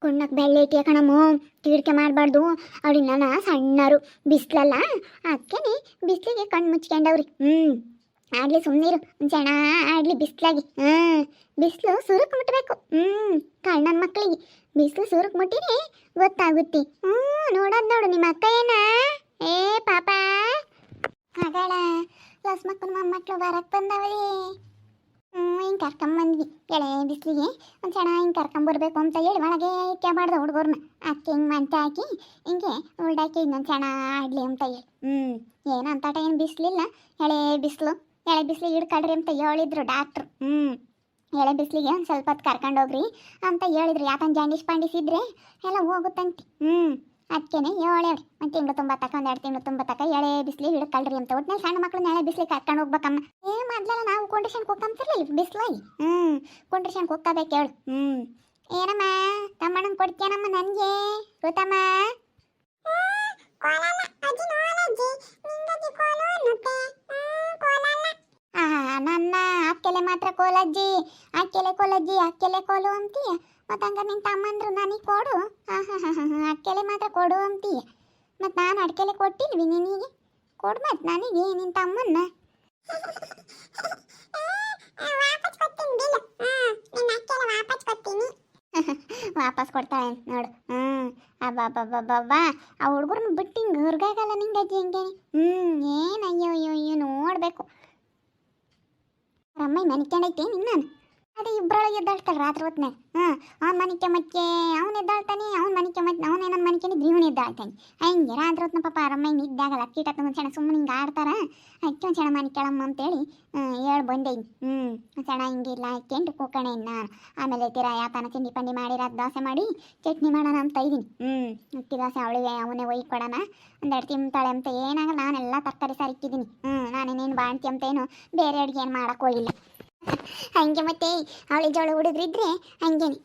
ಕುಣ್ಣಕ್ಕೆ ಬೆಳ್ಳಿ ಇಟ್ಟಿಯ ಕಣಮ್ಮ, ತೀಡ್ಕೆ ಮಾಡಬಾರ್ದು. ಅವ್ರಿಗೆ ನಾನು ಸಣ್ಣರು ಬಿಸಿಲಲ್ಲ, ಅದಕ್ಕೆ ಬಿಸಿಲಿಗೆ ಕಣ್ಣು ಮುಚ್ಕೊಂಡವ್ರಿ. ಆಡ್ಲಿ ಸುಮ್ಮನಿರು, ಒಂಚಣ ಆಡ್ಲಿ ಬಿಸ್ಲಾಗಿ. ಬಿಸಿಲು ಸುರುಕ್ ಮುಟ್ಬೇಕು. ಕಣ್ಣನ ಮಕ್ಕಳಿಗೆ ಬಿಸಿಲು ಸುರುಕ್ ಮುಟ್ಟಿರಿ ಗೊತ್ತಾಗುತ್ತೆ. ನೋಡೋದು ನೋಡು ನಿಮ್ಮ ಅಕ್ಕ ಏನ. ಏ ಪಾಪ ಮಗಳ ಲಸ್ಮಕ್ಕನ ಮೊಮ್ಮಕ್ಕಳು ಬರಕ್ಕೆ ಬಂದವಳಿ. ಹಿಂಗೆ ಕರ್ಕೊಂಬಂದ್ವಿ ಎಳೆ ಬಿಸಿಲಿಗೆ ಒಂಚಣ ಹಿಂಗೆ ಕರ್ಕೊಂಬರ್ಬೇಕು ಅಂತ ಹೇಳಿ ಒಳಗೆ ಇಟ್ಕೊಬಾರ್ದು ಹುಡುಗರ್ನ. ಅಕ್ಕಿ ಹಿಂಗೆ ಮಂಟ ಹಾಕಿ ಹಿಂಗೆ ಉಲ್ಡಾಕಿ ಇನ್ನೊಂದು ಚೆನ್ನ ಆಡಲಿ ಅಂತ ಹೇಳಿ. ಏನು ಅಂತಾಟ ಏನು ಬಿಸಿಲಿಲ್ಲ, ಎಳೆ ಬಿಸಿಲು. ಎಳೆ ಬಿಸಿಲಿಗೆ ಹಿಡ್ಕೊಳ್ರಿ ಅಂತ ಹೇಳಿದ್ರು ಡಾಕ್ಟ್ರು. ಎಳೆ ಬಿಸಿಲಿಗೆ ಒಂದು ಸ್ವಲ್ಪ ಹೊತ್ತು ಕರ್ಕೊಂಡೋಗ್ರಿ ಅಂತ ಹೇಳಿದ್ರು. ಯಾಕಂದ್ರೆ ಜಾಂಡೀಸ್ ಪಾಂಡೀಸ್ ಇದ್ರೆ ಎಲ್ಲ ಹೋಗುತ್ತಂತೆ. ಅದಕ್ಕೇನೆ ಹೇಳೇವ್ರಿ, ಒಂದು ತಿಂಗಳು ತುಂಬತ್ತಕ, ಒಂದು 2 ತಿಂಗಳು ತುಂಬತ್ತಕ ಎಳೆ ಬಿಸಿಲಿಗೆ ಹಿಡ್ಕೊಳ್ರಿ ಅಂತ. ಒಟ್ಟಿನಲ್ಲಿ ಸಣ್ಣ ಮಕ್ಕಳನ್ನ ಎಳೆ ಬಿಸಿಲಿಗೆ ಕರ್ಕೊಂಡು ಹೋಗ್ಬೇಕಮ್ಮ. ಮೊದಲೆಲ್ಲ ನಾವು ಕೊಂಡ್ರಿಷನ್ಗೆ ಹೋಗ್ಕೊಂತಿರ್ಲಿಲ್ಲ ಬಿಸಿಲಾಗಿ. ಕೊಂಡ್ರಿಷನ್ಗೆ ಹೋಗ್ಕೋಬೇಕು ಹೇಳು. ಏನಮ್ಮ ತಮ್ಮಣ್ಣನ ಕೊಡ್ತೀಯನಮ್ಮ ನನಗೆ ಋತಮ್ಮ? ನನ್ನ ಅಕ್ಕೆಲೆ ಮಾತ್ರ ಕೋಲಜ್ಜಿ, ಅಕ್ಕೆಲೆ ಕೋಲಜ್ಜಿ, ಅಕ್ಕೆಲೆ ಕೋಲು ಅಂತೀಯ. ಮತ್ತು ಹಂಗ ನಿನ್ನ ತಮ್ಮಂದ್ರು ನನಗೆ ಕೊಡು. ಅಕ್ಕೆಲೆ ಮಾತ್ರ ಕೊಡು ಅಂತೀಯ. ಮತ್ತು ನಾನು ಅಡ್ಕೆಲೆ ಕೊಟ್ಟಿಲ್ವಿ ನಿನಗೆ? ಕೊಡು ಮತ್ತು ನನಗೆ ನಿನ್ನ ತಮ್ಮನ್ನ. ವಾಪಸ್ ಕೊಡ್ತಾಳೆ ನೋಡು. ಅಬ್ಬಬ್ಬಬ್ಬಬ್ಬಾ, ಆ ಹುಡುಗರನ್ನ ಬಿಟ್ಟು ಹಿಂಗೆ ಹೊರ್ಗಾಗಲ್ಲ ನಿಂಗೆ ಅಜ್ಜಿ ಹಿಂಗೆ. ಏನು ಅಯ್ಯೋ ಅಯ್ಯೋ ಅಯ್ಯೋ ನೋಡಬೇಕು. ರಮ್ಮಯ್ಯ ಮನಿಕೊಂಡೈತೆ ನಿನ್ನ. ಅದೇ ಇಬ್ಬರೊಳಗೆ ಎದ್ದಾಳ್ತಾಳೆ ರಾತ್ರಿ ಹೊತ್ನಾಗ. ಅವ್ನ ಮನಿಕೆ ಮತ್ತೆ ಅವ್ನು ಎದ್ದಾಳ್ತಾನೆ, ಅವ್ನ ಮನಿಕೆ ಮತ್ತೆ ಅವನೇನ ಮನಿಕೊಂಡಿದ್ದು ಇವನು ಎದ್ದಾಳ್ತಾನೆ. ಹಂಗೆ ರಾತ್ರಿ ಹೊತ್ನ ಪಾಪ ರಮ್ಮಯ್ಯ ನಿದ್ದಾಗಲ್ಲ. ಅಕ್ಕಿಟತ್ತ ಒಂದು ಸಣ್ಣ ಸುಮ್ಮನೆ ಹಿಂಗೆ ಆಡ್ತಾರ. ಅಕ್ಕಿ ಒಂದು ಸಣ್ಣ ಮನಿಕೆಳಮ್ಮ ಅಂತೇಳಿ ಹೇಳಿ ಬಂದೆ. ಸಣ್ಣ ಹಿಂಗಿಲ್ಲ ಹಾಕ್ಯಂಡು ಕೂಕಣೆ ನಾನು. ಆಮೇಲೆ ತೀರಾ ಯಾತನ ತಿಂಡಿ ಪಂಡಿ ಮಾಡಿರೋದು ದೋಸೆ ಮಾಡಿ ಚಟ್ನಿ ಮಾಡೋಣ ಅಂತ ಇದ್ದೀನಿ. ಅಕ್ಕಿ ದೋಸೆ ಅವಳಿಗೆ ಅವನೇ ಒಯ್ದು ಕೊಡೋಣ, 1-2 ತಿಂತಾಳೆ ಅಂತ. ಏನಾಗಲ್ಲ, ನಾನೆಲ್ಲ ತರಕಾರಿ ಸಾರಿಕ್ಕಿದ್ದೀನಿ. ನಾನೇನೇನು ಬಾಣ್ತಿ ಅಂತ ಏನು ಬೇರೆ ಅಡುಗೆ ಏನು ಮಾಡೋಕ್ಕೆ ಹೋಗಿಲ್ಲ. ಹಂಗೆ ಮತ್ತೆ ಅವಳಿ ಜೋಳ ಹುಡುಗ್ರಿದ್ರೆ ಹಂಗೇನೆ.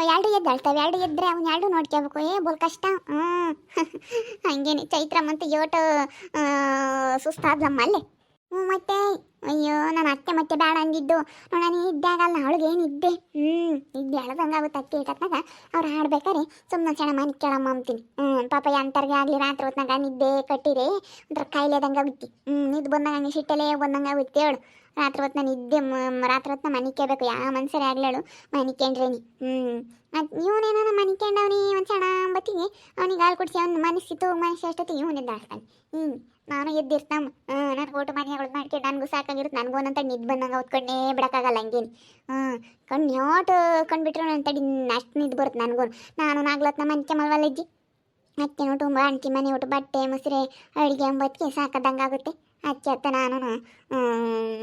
2 ಎದ್ದಾಳ್ತಾವೆ. 2 ಎದ್ರೆ ಅವ್ನು 2 ನೋಡ್ಕೋಬೇಕು. ಬೋಲ್ ಕಷ್ಟ. ಹಂಗೇನೆ ಚೈತ್ರಮ್ಮ ಅಂತ ಯೋಟು ಸುಸ್ತಾದ್ಲಮ್ಮ ಅಲ್ಲೇ. ಮತ್ತೆ ಅಯ್ಯೋ ನನ್ನ ಅತ್ತೆ ಮತ್ತೆ ಬೇಡ ಅಂದಿದ್ದು. ನಾನು ಇದ್ದಾಗಲ್ಲ ಅವಳಿಗೇನಿದ್ದೆ. ಇದ್ದೆ ಎಳ್ದಂಗಾಗುತ್ತೆ. ಅಕ್ಕಿ ಇಟ್ಟತ್ನಾಗ ಅವ್ರು ಹಾಡ್ಬೇಕಾರೆ ಸುಮ್ಮನೆ ಸಣ್ಣ ಮನೆ ಕೇಳಮ್ಮ ಅಂತೀನಿ. ಪಾಪ ಎಂತರ್ಗೆ ಆಗಲಿ ರಾತ್ರಿ ಹೊತ್ನಾಗ ನಿದ್ದೆ ಕಟ್ಟಿರಿ ಒಂಥರ ಕಾಯಿಲೆದಂಗಾಗುತ್ತೆ. ನಿದ್ದು ಬಂದಾಗ ಹಂಗೆ ಸಿಟ್ಟಲ್ಲೇ ಬಂದಂಗಾಗುತ್ತೆ ಹೇಳು. ರಾತ್ರಿ ಹೊತ್ತು ನಿದ್ದೆ ರಾತ್ರಿ ಹೊತ್ತು ಮನಿಕೇಬೇಕು. ಯಾವ ಮನ್ಸರೇ ಆಗ್ಲೇಳು ಮನಿಕೊಂಡ್ರೇನಿ. ಮತ್ತು ಇವನೇನ ಮನಿಕೊಂಡವನಿ ಒಂದು ಸಣ್ಣ ಬತ್ತಿಗೆ ಅವನಿಗೆ ಹಾಲು ಕುಡಿಸಿ ಅವ್ನು ಮನಸ್ಸಿತ್ತು. ಮನುಷ್ಯ ಅಷ್ಟೊತ್ತಿಗೆ ಇವನು ಎದ್ದಾಡ್ತಾನೆ. ನಾನು ಎದ್ದಿರ್ತಾಮ. ನಾನು ಫೋಟೋ ಮನೆಗಳು ಮಾಡ್ಕೊಂಡು ನನಗೂ ಸಾಕಾಗಿರುತ್ತೆ. ನನಗೂ ಒಂದಂತ ನಿದ್ದು ಬಂದಂಗೆ ಹೊತ್ಕೊಂಡೇ ಬಿಡೋಕ್ಕಾಗಲ್ಲ ಹಂಗೇನಿ. ಕಣ್ಣು ಯೋಟು ಕಂಡುಬಿಟ್ರು ನನ್ನ ತಡಿ ಅಷ್ಟು ನಿದ್ದು ಬರುತ್ತೆ ನನಗೂ. ನಾನು ನಾಗ್ಲತ್ನ ಮನಿಕೆ ಮಲ್ವಲ್ಲಜ್ಜಿ. ಅತ್ತೆ ಊಟ ಅಂಟಿ ಮನೆ ಊಟ ಬಟ್ಟೆ ಮುಸ್ರೆ ಅಡುಗೆ ಎಂಬತ್ತಿಗೆ ಸಾಕದಂಗೆ ಆಗುತ್ತೆ. ಅಚ್ಚ ಅತ್ತ ನಾನು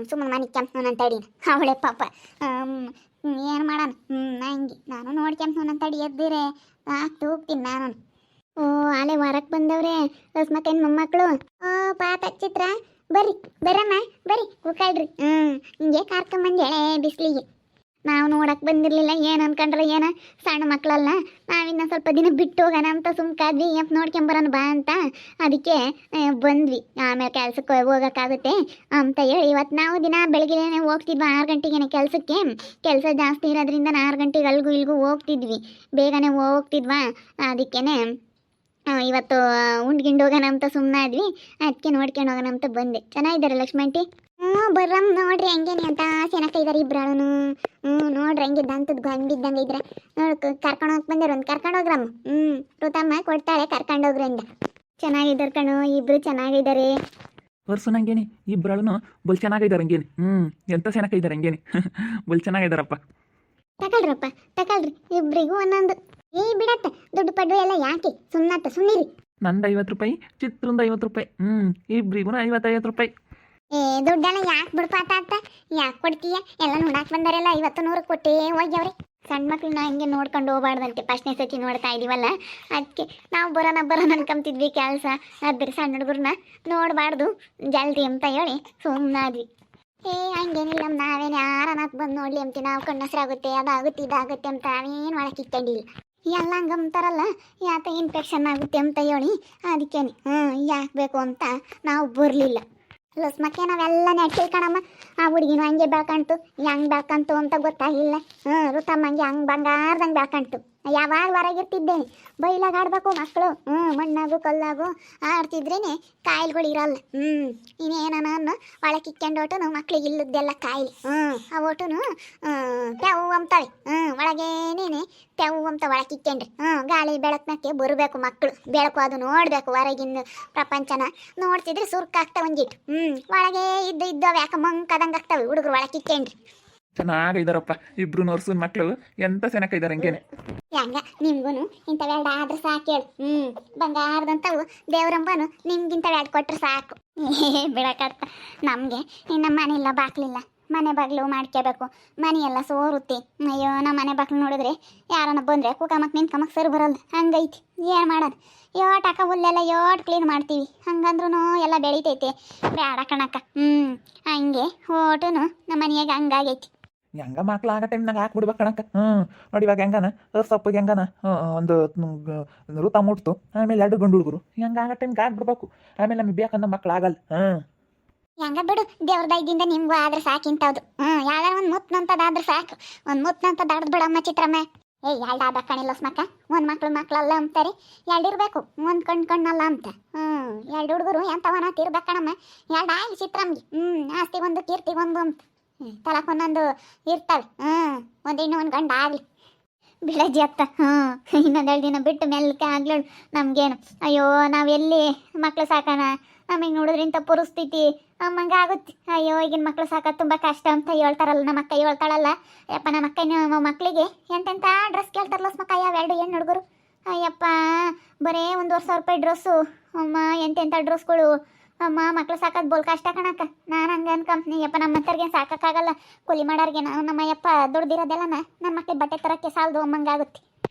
ಸುಮ್ಮನೆ ಮನೆ ಕೆಂಪು ತಡಿ. ಅವಳೆ ಪಾಪ ಏನು ಮಾಡೋಣ. ಹಂಗೆ ನಾನು ನೋಡಿ ಕೆಂಪು ತಡಿ ಎದ್ದಿರೆ ಹಾಕ್ತು ಹೋಗ್ತೀನಿ ನಾನು. ಅಲ್ಲೇ ಹೊರಕ್ಕೆ ಬಂದವ್ರೆ ರಸ್ಮಕ್ಕನ ಮೊಮ್ಮಕ್ಕಳು. ಪಾತ ಚಿತ್ರ ಬರ್ರಿ ಬರಮ್ಮ ಬರ್ರಿ ಕೂಕಾಳ್ರಿ. ಹಿಂಗೆ ಕರ್ಕೊಂಬಂದೇಳೆ ಬಿಸಿಲಿಗೆ. ನಾವು ನೋಡಕ್ಕೆ ಬಂದಿರಲಿಲ್ಲ. ಏನು ಅನ್ಕೊಂಡ್ರೆ ಏನ ಸಣ್ಣ ಮಕ್ಕಳಲ್ಲ, ನಾವಿನ್ನ ಸ್ವಲ್ಪ ದಿನ ಬಿಟ್ಟು ಹೋಗೋಣ ಅಂತ ಸುಮ್ಕಾದ್ವಿ. ನೋಡ್ಕೊಂಬರೋಣ ಬಾ ಅಂತ. ಅದಕ್ಕೆ ಬಂದ್ವಿ. ಆಮೇಲೆ ಕೆಲ್ಸಕ್ಕೆ ಹೋಗೋಕ್ಕಾಗುತ್ತೆ ಅಂತ ಹೇಳಿ ಇವತ್ತು ನಾವು ದಿನ ಬೆಳಗ್ಗೆನೇ ಹೋಗ್ತಿದ್ವಿ. 6 ಗಂಟೆಗೇನೆ ಕೆಲಸಕ್ಕೆ. ಕೆಲಸ ಜಾಸ್ತಿ ಇರೋದ್ರಿಂದ 6 ಗಂಟೆಗೆ ಅಲ್ಗೂ ಇಲ್ಗೂ ಹೋಗ್ತಿದ್ವಿ. ಬೇಗನೆ ಹೋಗ್ತಿದ್ವಾ. ಅದಕ್ಕೇ ಇವತ್ತು ಉಂಡ್ಗಿಂಡು ಹೋಗೋಣ ಅಂತ ಸುಮ್ಮನಾದ್ವಿ. ಅದಕ್ಕೆ ನೋಡ್ಕೊಂಡು ಹೋಗೋಣ ಅಂತ ಬಂದೆ. ಚೆನ್ನಾಗಿದ್ದಾರೆ ಲಕ್ಷ್ಮಂಟಿ. ಬರ್ರಮ್ಮ ನೋಡ್ರಿ ಹಂಗೇನೆ ಅಂತ ಸೆನಕ ಇದ್ದಾರೆ ಇಬ್ಬರು. ನೋಡ್ರಿ ಹಂಗೆ ದಂತದ ಗಂಡಿದ್ದಂಗೆ ಇದ್ರೆ ಕರ್ಕೊಂಡು ಹೋಗಿ ಬಂದಿರ. ಒಂದು ಕರ್ಕೊಂಡು ಹೋಗ್ರಮ್ಮ. ಋತಮ್ಮ ಕೊಡ್ತಾಳೆ ಕರ್ಕೊಂಡೋಗ್ರಿ ಅಂದ. ಚೆನ್ನಾಗಿದ್ದಾರೆ ಕಣು ಇಬ್ರು ಚೆನ್ನಾಗಿದ್ದಾರೆ. ವರ್ಷ ನಂಗೇನೆ ಇಬ್ಬರು ಬಲ್ ಚೆನ್ನಾಗಿದ್ದಾರೆ ಹಂಗೇನೆ. ಎಂತ ಸೆನಕ ಇದ್ದಾರೆ ಹಂಗೇನೆ. ಬಲ್ ಚೆನ್ನಾಗಿದ್ದಾರಪ್ಪ. ತಗೊಳ್ರಪ್ಪ ತಗೊಳ್ರಿ ಇಬ್ರಿಗೂ ಒಂದೊಂದು. ಬಿಡತ್ತ ದುಡ್ಡು ಪಡ್ಡು ಎಲ್ಲ ಯಾಕೆ ಸುಮ್ಮನತ್ತ ಸುಮ್ಮನಿರಿ. ನಂದು 50 ರೂಪಾಯಿ, ಚಿತ್ರಂದು 50 ರೂಪಾಯಿ. ಇಬ್ರಿಗೂ 50 ರೂಪಾಯಿ. ದುಡ್ಡೆಲ್ಲ ಯಾಕೆ ಬಿಡ್ಪಾತ ಅಂತ ಯಾಕೆ ಕೊಡ್ತೀಯ? ಎಲ್ಲ ನೋಡಕ್ಕೆ ಬಂದಾರೆಲ್ಲ 50-100 ಕೊಟ್ಟೇ ಹೋಗ್ಯವ್ರಿ. ಸಣ್ಣ ಮಕ್ಳನ್ನ ಹಂಗೆ ನೋಡ್ಕೊಂಡು ಹೋಗ್ಬಾರ್ದಂತೆ. ಫಸ್ಟ್ನೇ ಸತಿ ನೋಡ್ತಾ ಇದೀವಲ್ಲ ಅದಕ್ಕೆ ನಾವು ಬರೋಣ ಅನ್ಕೊಂತಿದ್ವಿ ಕೆಲಸ. ಅದ್ರ ಸಣ್ಣ ಹುಡುಗರನ್ನ ನೋಡಬಾರ್ದು ಜಲ್ದಿ ಅಂತ ಹೇಳಿ ಸುಮ್ಮನಾದ್ವಿ. ಹಂಗೇನಿಲ್ಲ, ನಾವೇನು ಯಾರನ್ನಕ್ಕೆ ಬಂದು ನೋಡಲಿ ಅಂತೀವಿ. ನಾವು ಕಣ್ಣಸರಾಗುತ್ತೆ ಅದಾಗುತ್ತೆ ಇದಾಗುತ್ತೆ ಅಂತ ನಾವೇನು ಒಳಗೆ ಇಕ್ಕೊಂಡಿಲ್ಲ. ಎಲ್ಲ ಹಂಗಂತಾರಲ್ಲ ಯಾಕೆ ಇನ್ಫೆಕ್ಷನ್ ಆಗುತ್ತೆ ಅಂತ ಹೇಳಿ ಅದಕ್ಕೇನೆ ಯಾಕೆ ಬೇಕು ಅಂತ ನಾವು ಬರಲಿಲ್ಲ. ಲಸ್ಮಕ್ಕೆ ನಾವೆಲ್ಲ ನೆಟ್ಟಿಲ್ ಕಣಮ್ಮ. ಆ ಹುಡುಗಿನೂ ಹಂಗೆ ಬೆಳ್ಕಂತು ಹೆಂಗೆ ಬೆಳ್ಕಂತು ಅಂತ ಗೊತ್ತಾಗಿಲ್ಲ. ಋತಮ್ಮ ಹಂಗೆ ಹಂಗೆ ಬಂಗಾರದಂಗೆ ಬೆಳ್ಕಂತು. ಯಾವಾಗ ಹೊರಗಿರ್ತಿದ್ದೇನೆ ಬೈಲಾಗ ಆಡ್ಬೇಕು ಮಕ್ಕಳು ಮಣ್ಣಾಗು ಕಲ್ಲಾಗು ಆಡ್ತಿದ್ರೇನೆ ಕಾಯಿಲೆಗಳು ಇರಲ್ಲ ಇನ್ನೇನ ಒಳಗೆ ಕಿಕ್ಕೊಂಡು ಒಟ್ಟನು ಮಕ್ಳಿಗೆ ಇಲ್ಲದ್ದೆಲ್ಲ ಕಾಯಿಲೆ ಆ ಒಟ್ಟನು ಪ್ಯಾವು ಅಂತಾವೆ ಒಳಗೇನೇನೆ ಪ್ಯಾವು ಅಂತ ಒಳಗೆ ಕಿಕ್ಕೊಂಡ್ರಿ ಗಾಳಿ ಬೆಳಕಕ್ಕೆ ಬರಬೇಕು ಮಕ್ಕಳು ಬೆಳಕು ಅದು ನೋಡಬೇಕು ಹೊರಗಿನ ಪ್ರಪಂಚನ ನೋಡ್ತಿದ್ರೆ ಸುರ್ಕಾಗ್ತಾವ ಒಂದಿಟ್ಟು ಒಳಗೆ ಇದ್ದವ ಯಾಕೆ ಮಂಕದಂಗೆ ಆಗ್ತಾವೆ ಹುಡುಗರು ಒಳಗೆ ಕಿಕ್ಕೊಂಡ್ರಿ ಚೆನ್ನಾಗಿದ್ದಾರಪ್ಪ ಇಬ್ರು ನರ್ಸನ್ ಮಕ್ಕಳು ಎಂತ ಚೆನ್ನಾಗಿದ್ದಾರೆ ಹಂಗೇನೆ ಹೆಂಗ ನಿಮ್ಗೂ ಇಂಥವೆರಡು ಆದ್ರೆ ಸಾಕು ಹೇಳು ಬಂಗಾರದಂತವು ದೇವ್ರಂಬನು ನಿಮ್ಗಿಂತವೆರಡು ಕೊಟ್ರೆ ಸಾಕು ಬಿಡಕತ್ತ ನಮಗೆ ನಮ್ಮ ಮನೆ ಇಲ್ಲ ಬಾಕ್ಲಿಲ್ಲ ಮನೆ ಬಾಗಿಲು ಮಾಡ್ಕೋಬೇಕು ಮನೆಯೆಲ್ಲ ಸೋರುತ್ತೆ ಅಯ್ಯೋ ನಮ್ಮ ಮನೆ ಬಾಗಿಲು ನೋಡಿದ್ರೆ ಯಾರನ್ನ ಬಂದರೆ ಕುಕಮಕ್ ನಿಂತ್ಕಮಕ್ ಸರಿ ಬರಲ್ಲ ಹಂಗೈತಿ ಏನು ಮಾಡೋದು ಯೋಟ್ ಹಾಕ ಹುಲ್ಲೆಲ್ಲ ಯೋಟ್ ಕ್ಲೀನ್ ಮಾಡ್ತೀವಿ ಹಂಗಂದ್ರೂ ಎಲ್ಲ ಬೆಳಿತೈತೆ ಬೇಡ ಕಣಕ್ಕ ಹಂಗೆ ಓಟುನು ನಮ್ಮ ಮನೆಯಾಗ ಹಂಗಾಗೈತಿ ಹೆಂಗ ಮಕ್ಳು ಆಗೋ ಟೈಮ್ನಾಗ ಹಾಕ್ಬಿಡ್ಬೇಕು ಕಣಕ್ಕ ನೋಡಿ ಇವಾಗ ಹೆಂಗನ ಸೊಪ್ಪಿಗೆ ಹೆಂಗನ ಒಂದು ಋತ ಮುಟ್ತು ಆಮೇಲೆ 2 ಗಂಡು ಹುಡುಗರು ಹೆಂಗೆ ಆಗೋ ಟೈಮ್ಗೆ ಹಾಕ್ಬಿಡ್ಬೇಕು ಆಮೇಲೆ ನಮಗೆ ಬೇಕಂದ ಮಕ್ಳು ಆಗಲ್ಲ ಹೆಂಗ ಬಿಡು ದೇವ್ರ ದಯದಿಂದ ನಿಮ್ಗೂ ಆದ್ರೆ ಸಾಕಿಂತವ್ದು ಯಾವ್ದಾರ ಒಂದು ಮುತ್ತಂತದಾದ್ರೆ ಸಾಕು ಒಂದು ಮುತ್ತಂತದಾಡ್ದು ಬಿಡಮ್ಮ ಚಿತ್ರಮ್ಮ ಎರಡು ಆದ ಕಣಿಲ್ಲ ಮಕ್ಕ ಒಂದು ಮಕ್ಳಲ್ಲ ಅಂತಾರೆ 2 ಇರಬೇಕು ಒಂದು ಕಣ್ಣಲ್ಲ ಅಂತ 2 ಹುಡುಗರು ಎಂಥವನ ತೀರ್ಬೇಕಣಮ್ಮ 2 ಆಗಲಿ ಚಿತ್ರಮ್ಗೆ ಆಸ್ತಿ ಒಂದು ಕೀರ್ತಿ ಒಂದು ಅಂತ ತಲಕೊಂದೊಂದು ಇರ್ತವೆ ಒಂದು ಗಂಡ ಆಗಲಿ ಬಿಳಜಿ ಅತ್ತ ಇನ್ನೊಂದೆರಡು ದಿನ ಬಿಟ್ಟು ಮೆಲ್ಕೆ ಆಗ್ಲಳು ನಮಗೇನು ಅಯ್ಯೋ ನಾವೆಲ್ಲಿ ಮಕ್ಳು ಸಾಕೋಣ ನಮಗೆ ನೋಡಿದ್ರೆ ಇಂಥ ಪರಿಸ್ಥಿತಿ ಅಮ್ಮಂಗೆ ಆಗುತ್ತೆ ಅಯ್ಯೋ ಈಗಿನ ಮಕ್ಳು ಸಾಕೋದು ತುಂಬ ಕಷ್ಟ ಅಂತ ಹೇಳ್ತಾರಲ್ಲ ನಮ್ಮ ಅಕ್ಕ ಹೇಳ್ತಾಳಲ್ಲ ಯಪ್ಪ ನಮ್ಮ ಅಕ್ಕ ಮಕ್ಕಳಿಗೆ ಎಂತೆಂಥ ಡ್ರೆಸ್ ಕೇಳ್ತಾರಲ್ಲ ಮಕ್ಕ ಯಾವ 2 ಹೆಣ್ಣು ಹುಡುಗರು ಅಯ್ಯಪ್ಪ ಬರೇ 1,500 ರೂಪಾಯಿ ಡ್ರೆಸ್ಸು ಅಮ್ಮ ಎಂತೆಂಥ ಡ್ರೆಸ್ಗಳು ಅಮ್ಮ ಮಕ್ಳು ಸಾಕೋದು ಬೋಲ್ ಕಷ್ಟ ಕಣಕ್ಕ ನಾನು ಹಂಗೆ ಅನ್ಕೊಂತೀನಿ ಯಪ್ಪ ನಮ್ಮ ಹತ್ತರ್ಗೆ ಸಾಕೋಕ್ಕಾಗಲ್ಲ ಕೂಲಿ ಮಾಡೋರಿಗೆ ನಮ್ಮ ಯಪ್ಪ ದುಡ್ದಿರೋದೆಲ್ಲ ನನ್ನ ಮಕ್ಳಿಗೆ ಬಟ್ಟೆ ತರೋಕ್ಕೆ ಸಾಲದು ಅಮ್ಮಂಗಾಗುತ್ತೆ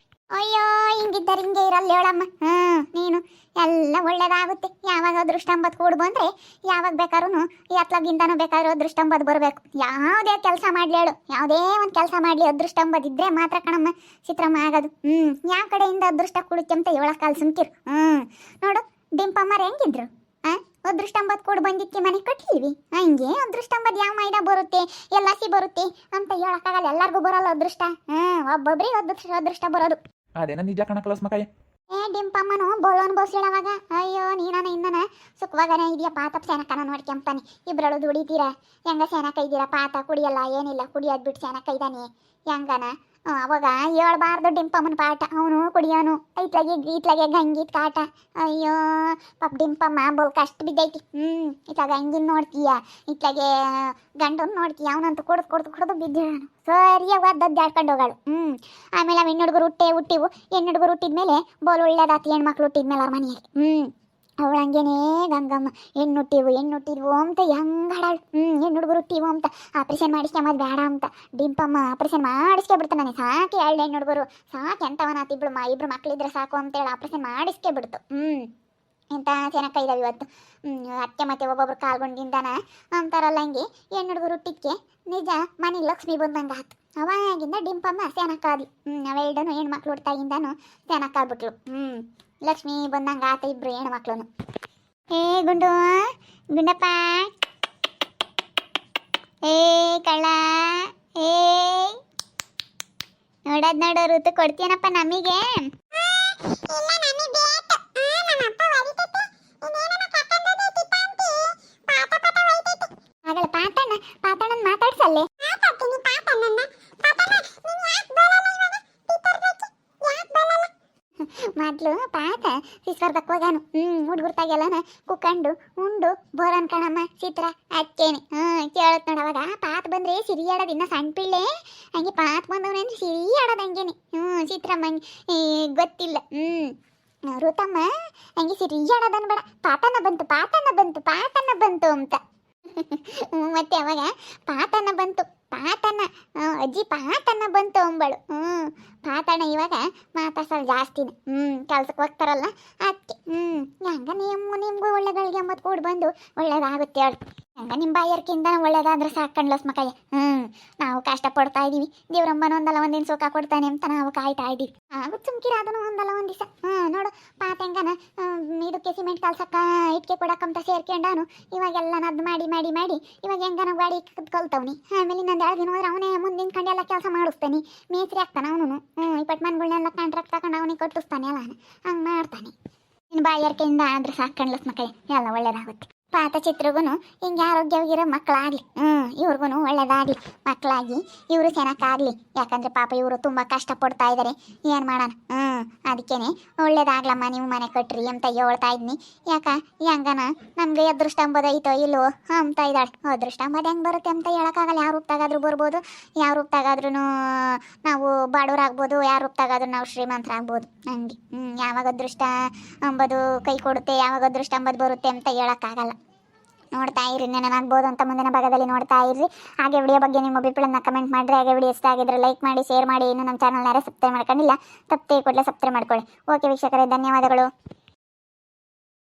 ಅಯ್ಯೋ ಹಿಂಗಿದ್ದಾರೆ ಹಿಂಗೆ ಇರಲ್ಲ ಹೇಳಮ್ಮ ನೀನು ಎಲ್ಲ ಒಳ್ಳೇದಾಗುತ್ತೆ ಯಾವಾಗ ಅದೃಷ್ಟಂಬದು ಕೂಡು ಬಂದರೆ ಯಾವಾಗ ಬೇಕಾದ್ರೂ ಎತ್ಲಾಗಿಂದನೂ ಬೇಕಾದ್ರೂ ಅದೃಷ್ಟಂಬದು ಬರಬೇಕು ಯಾವುದೇ ಕೆಲಸ ಮಾಡಲಿ ಹೇಳು ಯಾವುದೇ ಒಂದು ಕೆಲಸ ಮಾಡಲಿ ಅದೃಷ್ಟಂಬದಿದ್ದರೆ ಮಾತ್ರ ಕಣಮ್ಮ ಚಿತ್ರಮ್ಮ ಆಗೋದು ಯಾವ ಕಡೆಯಿಂದ ಅದೃಷ್ಟ ಕೊಡುತ್ತೆ ಅಂತ ಹೇಳೋಕ್ಕಲ್ಲ ಸುಮ್ಕಿರು ನೋಡು ಡಿಂಪಮ್ಮರು ಹೆಂಗಿದ್ರು ಅದೃಷ್ಟಂಬದ್ ಕೂಡ ಬಂದಿಕ್ಕೆ ಮನೆ ಕಟ್ಲಿವಿ ಹಂಗೆ ಅದೃಷ್ಟಂಬದ್ ಯಾವ ಮೈದ ಬರುತ್ತೆ ಎಲ್ಲಾಸಿ ಬರುತ್ತೆ ಅಂತ ಹೇಳಕ್ಕಾಗಲ್ಲ ಎಲ್ಲರಿಗೂ ಬರಲ್ಲ ಅದೃಷ್ಟ ಒಬ್ಬೊಬ್ರಿಗೆ ಅದೃಷ್ಟ ಬರೋದು ಅದೇನ ನಿಜ ಕಣಕಲಸ್ ಮಕ್ಕಯ್ಯ ಡಿಂಪಮ್ಮನು ಬೋಲೋನ್ ಬೋಸ್ಲಿಳವಾಗ ಅಯ್ಯೋ ನೀನಾನ ಇನ್ನನ ಸುಖವಾಗನೇ ಇದೆಯಾ ಪಾತ ಸೇನಕನ ನೋಡ್ಕೊಂತಾನೆ ಇಬ್ರಳು ದುಡಿತೀರಾ ಹೆಂಗ ಸೇನಕ ಇದ್ದೀರಾ ಪಾತ ಕುಡಿಯಲ್ಲ ಏನಿಲ್ಲ ಕುಡಿಯೋದು ಬಿಟ್ಟು ಸೇನಕ ಇದ್ದಾನೆ ಹೆಂಗನ ಅವಾಗ ಹೇಳ್ಬಾರ್ದು ಡಿಂಪಮ್ಮನ ಪಾಠ ಅವನು ಕುಡಿಯೋನು ಇತ್ಲಾಗೆ ಗಂಗಿತ್ ಕಾಟ ಅಯ್ಯೋ ಪಾಪ ಡಿಂಪಮ್ಮ ಬೋಲ್ ಕಷ್ಟ ಬಿದ್ದೈತಿ ಇತ್ಲಾಗ ಹಂಗಿನ ನೋಡ್ತೀಯ ಇತ್ಲಾಗೆ ಗಂಡನ್ ನೋಡ್ತೀಯ ಅವನಂತೂ ಕುಡ್ದು ಬಿದ್ದಿಡೋನು ಸರಿಯಾಗಿ ಒದ್ದದ್ದು ಆಡ್ಕೊಂಡು ಹೋಗಾಳು ಆಮೇಲೆ ಅವ ಹೆಣ್ಣು ಹುಡುಗರು ಹುಟ್ಟಿವು ಹೆಣ್ಣು ಹುಡುಗರು ಹುಟ್ಟಿದ್ಮೇಲೆ ಬೋಲ್ ಒಳ್ಳೇದಾತಿ ಹೆಣ್ಮಕ್ಳು ಹುಟ್ಟಿದ್ಮೇಲೆ ಅವ್ರ ಮನೆಯಾಗೆ ಅವಳು ಹಂಗೇನೇ ಗಂಗಮ್ಮ ಹೆಣ್ಣು ಹುಟ್ಟಿದ್ವು ಅಂತ ಹೆಂಗೆ ಹಾಡಾಳು ಹೆಣ್ಣು ಹುಡುಗರು ಹುಟ್ಟಿವು ಅಂತ ಆಪ್ರೇಷನ್ ಮಾಡಿಸ್ಕೊಂಬದು ಬೇಡ ಅಂತ ಡಿಂಪಮ್ಮ ಆಪ್ರೇಷನ್ ಮಾಡಿಸ್ಕೊಬಿಡ್ತು ನನಗೆ ಸಾಕು 2 ಹೆಣ್ಣು ಹುಡುಗರು ಸಾಕು ಎಂಥವನಾತ ಇಬ್ರು ಮಕ್ಕಳಿದ್ರೆ ಸಾಕು ಅಂತೇಳಿ ಆಪ್ರೇಷನ್ ಮಾಡಿಸ್ಕೊಬಿಡ್ತು ಎಂಥ ಚೆನ್ನಾಗಿ ಇದಾವೆ ಇವತ್ತು ಅತ್ತೆ ಮತ್ತೆ ಒಬ್ಬೊಬ್ರು ಕಾಲ್ಗೊಂಡಿಂದಾನ ಅಂತಾರಲ್ಲ ಹಂಗೆ ಹೆಣ್ಣು ಹುಡುಗರು ಹುಟ್ಟಿದ್ಕೆ ನಿಜ ಮನೆಗೆ ಲಕ್ಷ್ಮಿ ಬಂದಂಗೆ ಆತು ಅವಾಗಿಂದ ಡಿಂಪಮ್ಮ ಸೇನಕ್ಕಾದ್ಲು ಅವೆರಡೂ ಹೆಣ್ಮಕ್ಳು ಹುಡ್ತಾಗಿಂದಾನು ಸೇನಕ್ಕಾಗ್ಬಿಟ್ಲು ಲಕ್ಷ್ಮಿ ಬಂದಂಗೆ ಆತ ಇಬ್ರು ಹೆಣ್ಮಕ್ಳು ಗುಂಡಪ್ಪ ಕಳ್ಳ ನೋಡೋದು ಋತು ಕೊಡ್ತೀನಪ್ಪ ನಮಗೆ ಆಗಲ್ಲ ಪಾತಣ್ಣನ ಮಾತಾಡ್ಸಲ್ಲೇ ಮೊದ್ಲು ಪಾತ ಸಿಸ್ವರ್ದಕ್ಕೆ ಹೋಗಾನು ಹುಡುಗರ್ತಾಗೆಲ್ಲನ ಕುಕ್ಕಂಡು ಉಂಡು ಬೋರನ್ ಕಣಮ್ಮ ಚಿತ್ರ ಅಕ್ಕೇನೆ ಕೇಳತ್ ನೋಡವಾಗ ಪಾತ್ ಬಂದ್ರೆ ಸಿರಿ ಆಡೋದು ಇನ್ನ ಸಣ್ಣ ಪಿಳ್ಳೆ ಹಂಗೆ ಪಾತ್ ಬಂದವ್ರೆ ಅಂದ್ರೆ ಸಿರಿ ಆಡೋದು ಹಂಗೇನೆ ಚಿತ್ರಮ್ಮ ಗೊತ್ತಿಲ್ಲ ಋತಮ್ಮ ಹಂಗೆ ಸಿರಿ ಆಡೋದನ್ ಬೇಡ ಪಾತನ ಬಂತು ಅಂತ ಮತ್ತೆ ಅವಾಗ ಪಾತನ ಬಂತು ಅಜ್ಜಿ ಪಾತನ ಬಂತು ಅಂಬಳು ಪಾತಣ್ಣ ಇವಾಗ ಮಾತಾಡ್ಸಲ್ಲ ಜಾಸ್ತಿನ ಕೆಲ್ಸಕ್ಕೆ ಹೋಗ್ತಾರಲ್ಲ ಅದಕ್ಕೆ ಹಂಗ ನಿಮ್ಗೂ ಒಳ್ಳೆಗಳಿಗೆ ಅಂಬತ್ತು ಕೂಡ ಬಂದು ಒಳ್ಳೇದಾಗುತ್ತೆ ಹೇಳು ಹಂಗ ನಿಮ್ಮ ಬಾಯರ್ಕಿಂದ ಒಳ್ಳೇದಾದ್ರೆ ಸಾಕಣ್ಲಸ್ ಮಕ್ಕಯ್ಯ. ನಾವು ಕಷ್ಟ ಪಡ್ತಾ ಇದೀವಿ, ದೇವ್ರಂಬನ ಒಂದಲ್ಲ ಒಂದಿನ ಸುಖ ಕೊಡ್ತಾನೆ ಅಂತ ನಾವು ಕಾಯ್ತಾ ಇದೀವಿ. ಹಾಗೂ ಚುಮ್ಕಿರ ಅದನ್ನು ಒಂದಲ್ಲ ಒಂದ್ ದಿವಸ ನೋಡು ಪಾತ ಹೆಂಗನ ಇದಕ್ಕೆ ಸಿಮೆಂಟ್ ಕಲ್ಸಕ್ಕ ಇಟ್ಕೆ ಕೊಡಕ್ಕಂತ ಸೇರ್ಕೊಂಡಾನು. ಇವಾಗೆಲ್ಲ ನದ್ದು ಮಾಡಿ ಮಾಡಿ ಮಾಡಿ ಇವಾಗ ಹೆಂಗನ ಗಾಡಿ ಕಲ್ತವ್ನಿ. ಆಮೇಲೆ ಇನ್ನೊಂದು 2 ದಿನ ಹೋದ್ರೆ ಅವನೇ ಮುಂದಿನ ಕಂಡೆಲ್ಲ ಕೆಲಸ ಮಾಡಿಸ್ತಾನೆ, ಮೇಸ್ರಿ ಆಗ್ತಾನೆ ಅವನು. ಇಪ್ಪಟ್ಟು ಮನ್ಗಳನ್ನೆಲ್ಲ ಕಾಂಟ್ರಾಕ್ಟ್ ತಗೊಂಡು ಅವನಿಗೆ ಕಟ್ಟಿಸ್ತಾನೆ ಅಲ್ಲ, ಹಂಗೆ ಮಾಡ್ತಾನೆ. ನಿನ್ನ ಬಾಯರ್ಕೆಯಿಂದ ಆದ್ರೆ ಸಾಕಣ್ಲಸ್ ಮಕ್ಕಯ್ಯ, ಎಲ್ಲ ಒಳ್ಳೇದಾಗುತ್ತೆ. ಪಾತ ಚಿತ್ರಗೂ ಹಿಂಗೆ ಆರೋಗ್ಯವಾಗಿರೋ ಮಕ್ಕಳಾಗಲಿ, ಇವ್ರಿಗೂ ಒಳ್ಳೇದಾಗಲಿ, ಮಕ್ಕಳಾಗಿ ಇವರು ಚೆನ್ನಾಗಾಗಲಿ. ಯಾಕಂದರೆ ಪಾಪ ಇವರು ತುಂಬ ಕಷ್ಟಪಡ್ತಾ ಇದ್ದಾರೆ, ಏನು ಮಾಡೋಣ. ಅದಕ್ಕೇನೆ ಒಳ್ಳೇದಾಗ್ಲಮ್ಮ ನೀವು ಮನೆ ಕಟ್ರಿ ಅಂತ ಹೇಳ್ತಾ ಇದ್ನಿ. ಯಾಕ ಹೆಂಗನ ನಮಗೆ ಅದೃಷ್ಟ ಅಂಬೋದೈತೋ ಇಲ್ವೋ ಅಂತ ಇದ್ದಾಳೆ. ಅದೃಷ್ಟ ಅಂಬೋದು ಹೆಂಗೆ ಬರುತ್ತೆ ಅಂತ ಹೇಳೋಕ್ಕಾಗಲ್ಲ. ಯಾವ ರೂಪದಾಗಾದ್ರೂ ಬರ್ಬೋದು, ಯಾವ ರೂಪದಾಗಾದ್ರೂ ನಾವು ಬಾಡೋರಾಗ್ಬೋದು, ಯಾವ ರೂಪದಾಗಾದ್ರೂ ನಾವು ಶ್ರೀಮಂತರಾಗ್ಬೋದು. ಹಂಗೆ ಯಾವಾಗ ಅದೃಷ್ಟ ಅಂಬೋದು ಕೈ ಕೊಡುತ್ತೆ, ಯಾವಾಗ ಅದೃಷ್ಟ ಅಂಬೋದು ಬರುತ್ತೆ ಅಂತ ಹೇಳೋಕ್ಕಾಗಲ್ಲ. ನೋಡ್ತಾ ಇರಿ, ನೆನನಾಗ್ಬೋದು ಅಂತ ಮುಂದಿನ ಭಾಗದಲ್ಲಿ ನೋಡ್ತಾ ಇರ್ರಿ. ಹಾಗೆ ವಿಡಿಯೋ ಬಗ್ಗೆ ನಿಮ್ಮ ಅಭಿಪ್ರಾಯನ ಕಮೆಂಟ್ ಮಾಡಿರಿ. ಹಾಗೆ ವಿಡಿಯೋ ಇಷ್ಟ ಆಗಿದ್ರೆ ಲೈಕ್ ಮಾಡಿ, ಶೇರ್ ಮಾಡಿ. ಇನ್ನು ನಮ್ಮ ಚಾನಲ್ನಾರ ಸಬ್ಸ್ಕ್ರೈಬ್ ಮಾಡ್ಕೊಂಡಿಲ್ಲ, ತಪ್ಪೇ ಕೂಡಲೇ ಸಬ್ಸ್ಕ್ರೈಬ್ ಮಾಡ್ಕೊಳ್ಳಿ. ಓಕೆ ವೀಕ್ಷಕರೇ, ಧನ್ಯವಾದಗಳು.